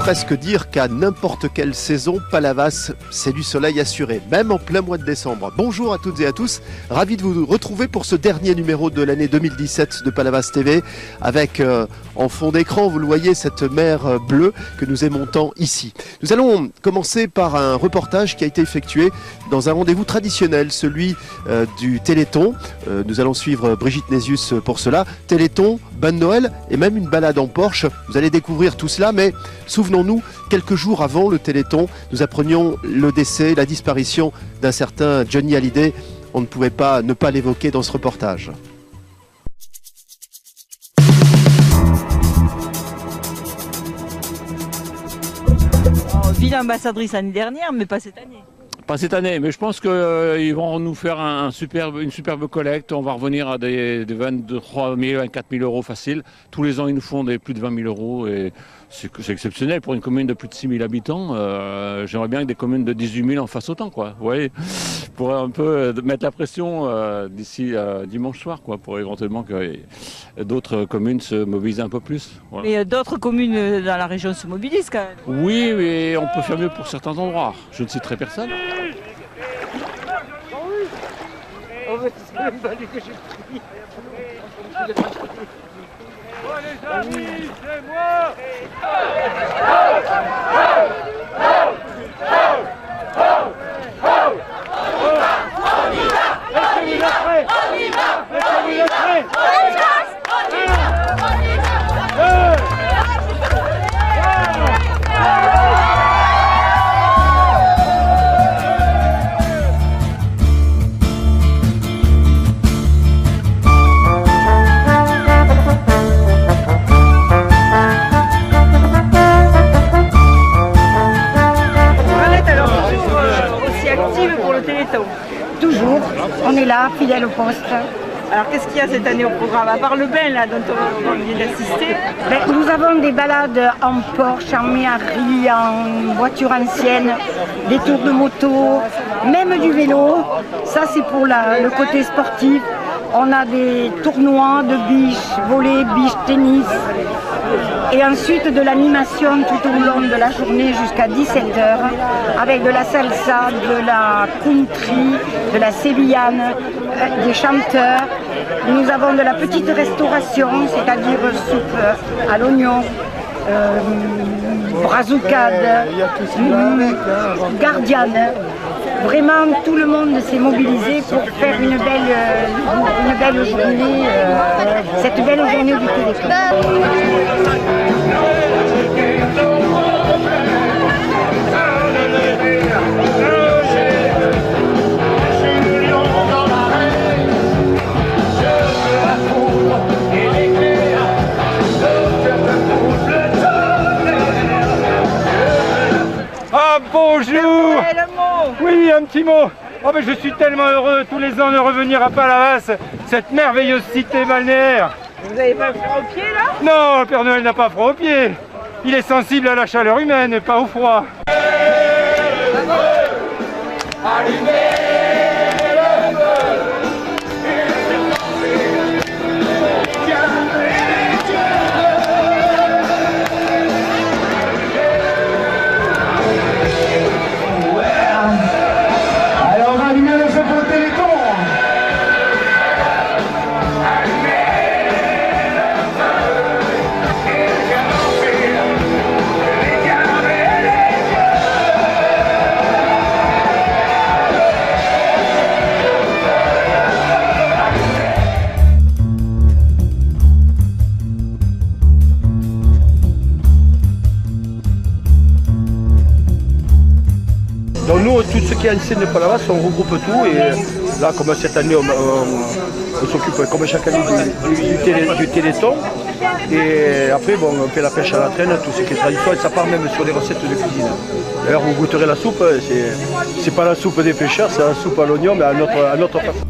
presque dire qu'à n'importe quelle saison, Palavas, c'est du soleil assuré, même en plein mois de décembre. Bonjour à toutes et à tous, ravi de vous retrouver pour ce dernier numéro de l'année 2017 de Palavas TV, avec en fond d'écran, vous le voyez, cette mer bleue que nous aimons tant ici. Nous allons commencer par un reportage qui a été effectué dans un rendez-vous traditionnel, celui du Téléthon. Nous allons suivre Brigitte Nésius pour cela. Téléthon, bain de Noël et même une balade en Porsche. Vous allez découvrir tout cela, mais souvenons-nous, quelques jours avant le Téléthon, nous apprenions le décès, la disparition d'un certain Johnny Hallyday. On ne pouvait pas ne pas l'évoquer dans ce reportage. Ville ambassadrice l'année dernière, mais pas cette année. Pas cette année, mais je pense qu'ils vont nous faire une superbe collecte. On va revenir à des 23 000, 24 000 euros facile. Tous les ans, ils nous font plus de 20 000 euros. Et c'est exceptionnel pour une commune de plus de 6 000 habitants. J'aimerais bien que des communes de 18 000 en fassent autant, quoi. Ouais, pour un peu mettre la pression d'ici dimanche soir, quoi, pour éventuellement que d'autres communes se mobilisent un peu plus. Voilà. Mais d'autres communes dans la région se mobilisent quand même. Oui, mais on peut faire mieux pour certains endroits. Je ne citerai personne. Oh, mais c'est même pas lui que j'ai pris. Oh les amis, c'est moi. Toujours, on est là, fidèle au poste. Alors qu'est-ce qu'il y a cette année au programme, à part le bain là dont on vient d'assister? Nous avons des balades en Porsche, en Méhari, en voiture ancienne, des tours de moto, même du vélo. Ça c'est pour le côté sportif. On a des tournois de biche, volley, biche, tennis. Et ensuite de l'animation tout au long de la journée jusqu'à 17h avec de la salsa, de la country, de la sévillane, des chanteurs. Nous avons de la petite restauration, c'est-à-dire soupe à l'oignon, brazucade, gardiane. Vraiment, tout le monde s'est mobilisé pour faire une belle journée, cette belle journée du Téléthon. Ah bonjour. Oui, un petit mot. Oh, mais je suis tellement heureux tous les ans de revenir à Palavas, cette merveilleuse cité balnéaire. Vous n'avez pas froid aux pieds là? Non, le Père Noël n'a pas froid aux pieds. Il est sensible à la chaleur humaine, pas au froid. Donc nous, tout ce qui est ancien de Palavas, on regroupe tout et là, comme cette année, on s'occupe comme chaque année du Téléthon. Et après, bon, on fait la pêche à la traîne, tout ce qui est traditionnel, ça part même sur des recettes de cuisine. D'ailleurs, vous goûterez la soupe, c'est pas la soupe des pêcheurs, c'est la soupe à l'oignon, mais à notre façon.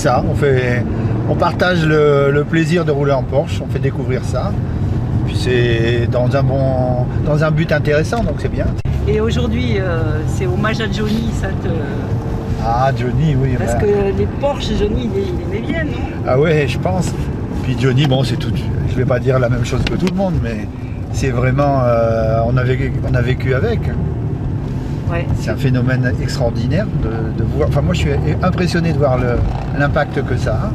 ça, on partage le plaisir de rouler en Porsche, on fait découvrir ça. Puis c'est dans un but intéressant, donc c'est bien. Et aujourd'hui, c'est hommage à Johnny, ça te... Ah, Johnny, oui. Parce que les Porsche, Johnny, il aimait bien, non? Ah ouais, je pense. Puis Johnny, bon, c'est tout. Je vais pas dire la même chose que tout le monde, mais c'est vraiment... on a vécu avec. Ouais. C'est un phénomène extraordinaire de voir... Enfin, moi, je suis impressionné de voir l'impact que ça a.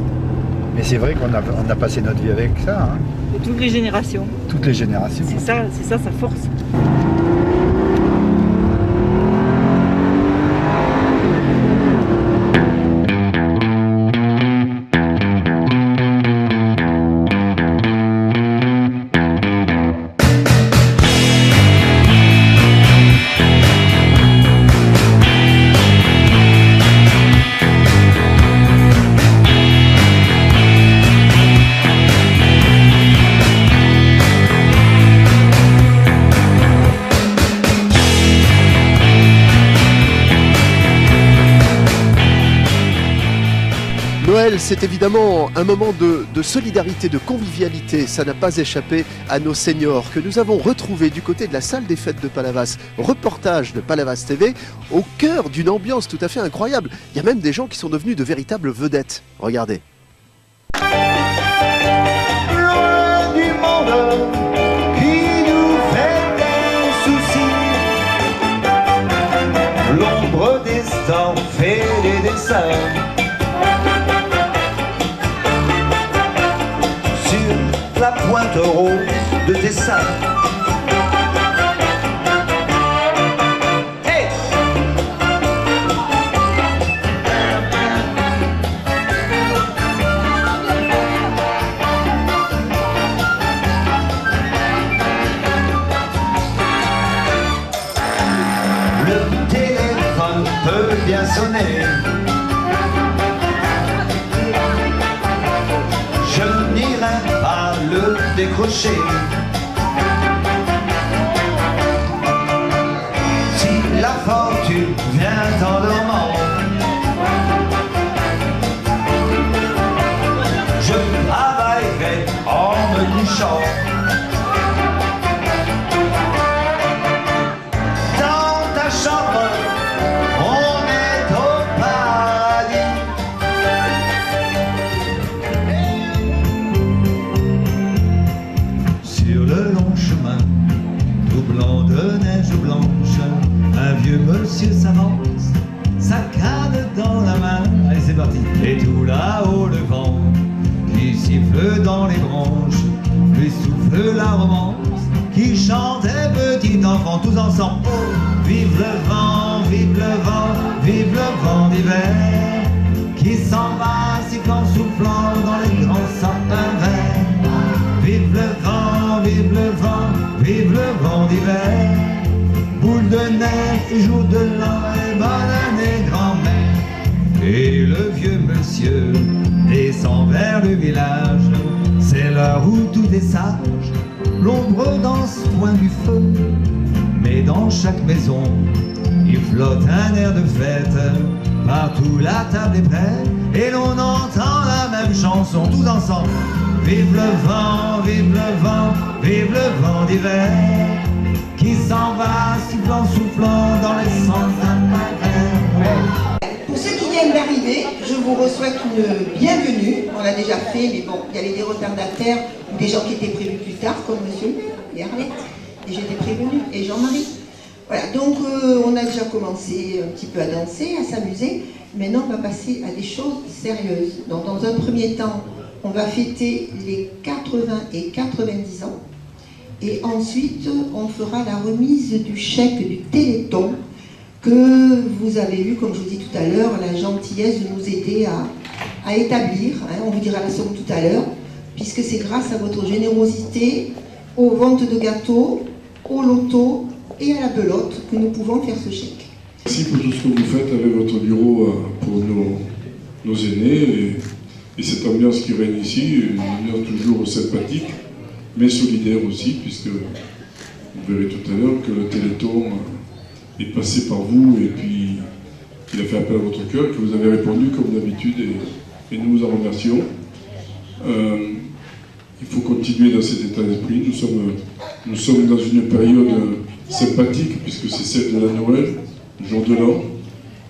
Mais c'est vrai qu'on a passé notre vie avec ça. Hein. De toutes les générations. Toutes les générations. C'est ça sa force. Noël, c'est évidemment un moment de solidarité, de convivialité. Ça n'a pas échappé à nos seniors que nous avons retrouvés du côté de la salle des fêtes de Palavas. Reportage de Palavas TV au cœur d'une ambiance tout à fait incroyable. Il y a même des gens qui sont devenus de véritables vedettes. Regardez. Loin du monde qui nous fait des soucis, l'ombre des stars fait des dessins sur la pointe rose de tes seins. Hey! Le téléphone peut bien sonner. Je n'irai pas le décrocher. Si la fortune vient en dormant, je travaillerai en me couchant. Dans ta chambre, on est au paradis. Sur le long chemin, tout blanc de neige blanche, un vieux monsieur s'avance, sa canne dans la main. Allez, c'est parti. Et tout là-haut le vent qui siffle dans les branches lui souffle la romance qui chantait petit enfant tous ensemble. Oh, vive le vent, vive le vent, vive le vent d'hiver qui s'en va sifflant, soufflant dans les grands sapins verts. Vive le vent, vive le vent, vive le vent d'hiver. Boule de neige et jour de l'an et bonne année grand-mère. Et le vieux monsieur descend vers le village. C'est l'heure où tout est sage. L'ombre dans ce coin du feu. Mais dans chaque maison, il flotte un air de fête. Partout la table est prête et l'on entend la même chanson tous ensemble. Vive le vent, vive le vent, vive le vent d'hiver qui s'en va sifflant, soufflant dans les sens d'un matin. Pour ceux qui viennent d'arriver, je vous souhaite une bienvenue. On l'a déjà fait, mais bon, il y avait des retardataires ou des gens qui étaient prévus plus tard, comme monsieur le maire et Arlette. Et j'étais prévenue, et Jean-Marie. Voilà, donc on a déjà commencé un petit peu à danser, à s'amuser. Maintenant, on va passer à des choses sérieuses. Donc, dans un premier temps, on va fêter les 80 et 90 ans. Et ensuite, on fera la remise du chèque du Téléthon que vous avez eu, comme je vous dis tout à l'heure, la gentillesse de nous aider à établir. Hein, on vous dira la somme tout à l'heure, puisque c'est grâce à votre générosité aux ventes de gâteaux, au loto et à la belote que nous pouvons faire ce chèque. Merci pour tout ce que vous faites avec votre bureau pour nos aînés et cette ambiance qui règne ici, une ambiance toujours sympathique, mais solidaire aussi, puisque vous verrez tout à l'heure que le Téléthon est passé par vous et puis qu'il a fait appel à votre cœur, que vous avez répondu comme d'habitude et nous vous en remercions. Il faut continuer dans cet état d'esprit. Nous sommes dans une période sympathique, puisque c'est celle de la Noël, le jour de l'an.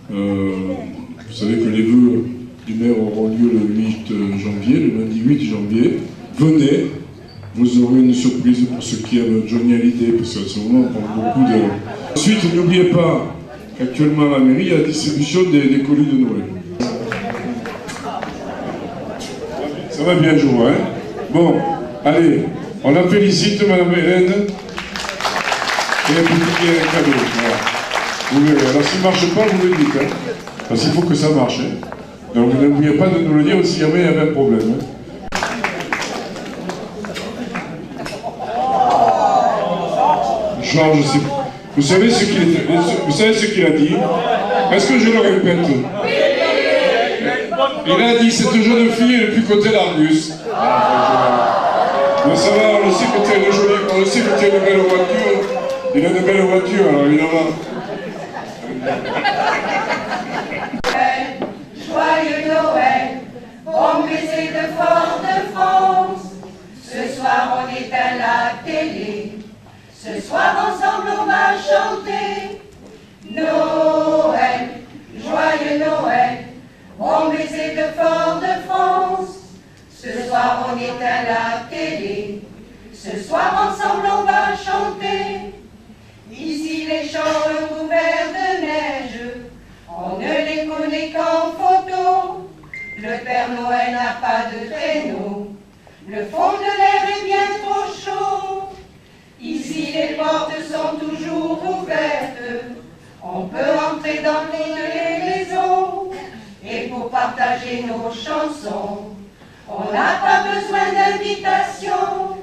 Vous savez que les vœux du maire auront lieu le 8 janvier, le lundi 8 janvier. Venez, vous aurez une surprise pour ceux qui aiment Johnny Hallyday, parce qu'à ce moment, on parle beaucoup de... Ensuite, n'oubliez pas qu'actuellement à la mairie, il y a la distribution des colis de Noël. Ça va bien, je vois, hein? Bon, allez, on la félicite, Madame Hélène. Et un petit cadeau, voilà. Vous verrez. Alors, s'il ne marche pas, vous le dites, hein? Parce qu'il faut que ça marche, hein? Donc, n'oubliez pas de nous le dire si jamais il y avait un problème, hein? Georges, vous savez ce qu'il a dit? Est-ce que je le répète? Il a dit cette jeune fille est le plus côté d'Argus. Mais ça va, on le sait que tu as une jolie, on le sait que tu as une belle voiture. Il a une belle voiture, alors il en a. Joyeux Noël, bon baiser de Fort-de-France. Ce soir on éteint la télé. Ce soir ensemble on va chanter Noël, joyeux Noël, bon baiser de Fort-de-France. Ce soir on éteint la télé, ce soir ensemble on va chanter. Ici les champs recouverts de neige, on ne les connaît qu'en photo. Le Père Noël n'a pas de traîneau, le fond de l'air est bien trop chaud. Ici les portes sont toujours ouvertes, on peut entrer dans toutes les maisons. Et pour partager nos chansons, on n'a pas besoin d'invitation.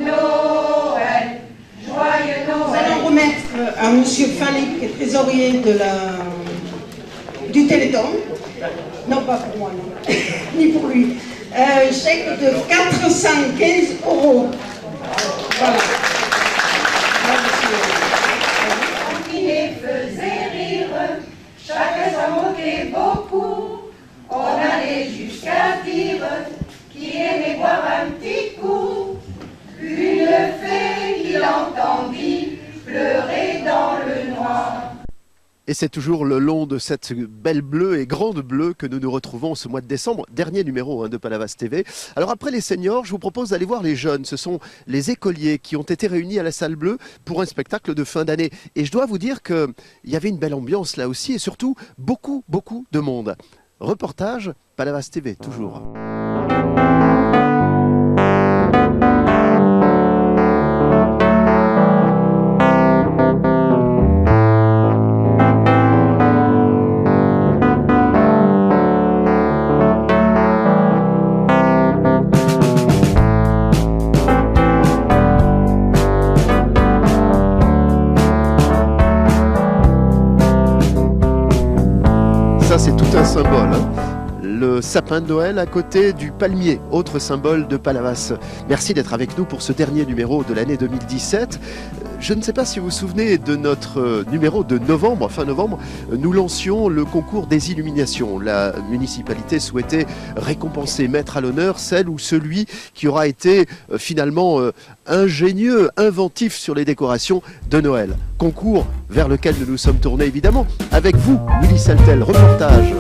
Noël, joyeux Noël. Nous allons remettre à M. Fallet, qui est trésorier du Téléthon, non pas pour moi, non, ni pour lui, un chèque de 415 €. Voilà. Qui les faisait rire, chacun s'en moquait beaucoup. On allait jusqu'à dire qui aimait boire un petit coup. Une fée qui l'entendit pleurer dans le noir. Et c'est toujours le long de cette belle bleue et grande bleue que nous nous retrouvons ce mois de décembre, dernier numéro de Palavas TV. Alors après les seniors, je vous propose d'aller voir les jeunes. Ce sont les écoliers qui ont été réunis à la salle bleue pour un spectacle de fin d'année. Et je dois vous dire qu'il y avait une belle ambiance là aussi et surtout beaucoup de monde. Reportage Palavas TV, toujours. C'est tout un symbole, hein. Le sapin de Noël à côté du palmier, autre symbole de Palavas. Merci d'être avec nous pour ce dernier numéro de l'année 2017. Je ne sais pas si vous vous souvenez de notre numéro de novembre, fin novembre, nous lancions le concours des illuminations. La municipalité souhaitait récompenser, mettre à l'honneur celle ou celui qui aura été finalement ingénieux, inventif sur les décorations de Noël. Concours vers lequel nous nous sommes tournés évidemment avec vous, Willy Saltel, reportage.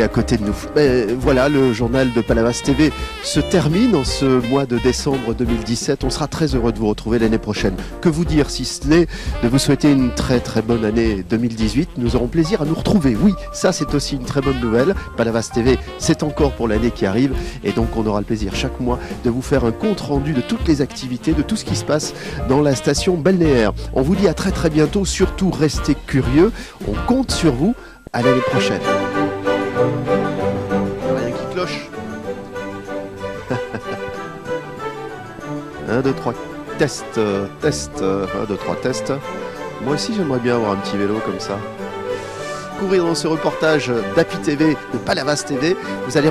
à côté de nous. Mais voilà, le journal de Palavas TV se termine en ce mois de décembre 2017. On sera très heureux de vous retrouver l'année prochaine. Que vous dire si ce n'est de vous souhaiter une très très bonne année 2018. Nous aurons plaisir à nous retrouver. Oui, ça c'est aussi une très bonne nouvelle. Palavas TV, c'est encore pour l'année qui arrive. Et donc on aura le plaisir chaque mois de vous faire un compte rendu de toutes les activités, de tout ce qui se passe dans la station balnéaire. On vous dit à très très bientôt. Surtout restez curieux. On compte sur vous. À l'année prochaine. Rien qui cloche. 1, 2, 3, test, 1, 2, 3, test. Moi aussi j'aimerais bien avoir un petit vélo comme ça. Courir dans ce reportage d'Happy TV, de Palavas TV, vous allez